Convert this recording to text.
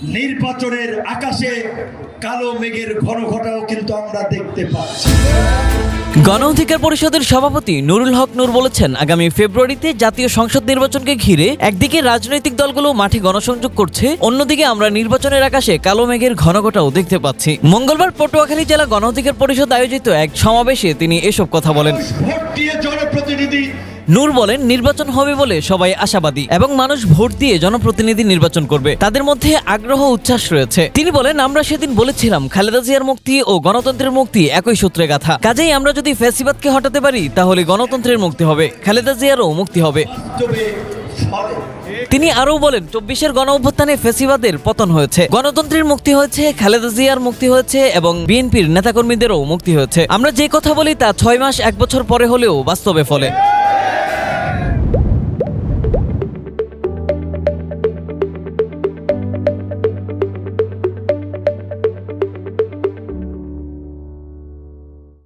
নির্বাচনের আকাশে কালো মেঘের ঘন ঘটাও কিন্তু আমরা দেখতে পাচ্ছি। গণ অধিকার পরিষদের সভাপতি নুরুল হক নূর বলেছেন, আগামী ফেব্রুয়ারিতে জাতীয় সংসদ নির্বাচনকে ঘিরে একদিকে রাজনৈতিক দলগুলো মাঠে গণসংযোগ করছে, অন্যদিকে আমরা নির্বাচনের আকাশে কালো মেঘের ঘনঘটাও দেখতে পাচ্ছি। মঙ্গলবার পটুয়াখালী জেলা গণ অধিকার পরিষদ আয়োজিত এক সমাবেশে তিনি এসব কথা বলেন। ভোট দিয়ে জনপ্রতিনিধি নূর বলেন, নির্বাচন হবে বলে সবাই আশাবাদী এবং মানুষ ভোট দিয়ে জনপ্রতিনিধি নির্বাচন করবে, তাদের মধ্যে আগ্রহ উচ্ছ্বাস রয়েছে। তিনি বলেন, আমরা সেদিন বলেছিলাম খালেদা জিয়ার মুক্তি ও গণতন্ত্রের মুক্তি একই সূত্রে গাঁথা, কাজেই আমরা যদি ফ্যাসিবাদকে হটাতে পারি তাহলে গণতন্ত্রের মুক্তি হবে, খালেদা জিয়ারও মুক্তি হবে। বাস্তবে ফলে তিনি আরও বলেন, 24-এর গণ অভ্যুত্থানে ফ্যাসিবাদের পতন হয়েছে, গণতন্ত্রের মুক্তি হয়েছে, খালেদা জিয়ার মুক্তি হয়েছে এবং বিএনপির নেতাকর্মীদেরও মুক্তি হয়েছে। আমরা যে কথা বলি তা 6 মাস 1 বছর পরে হলেও বাস্তবে ফলে।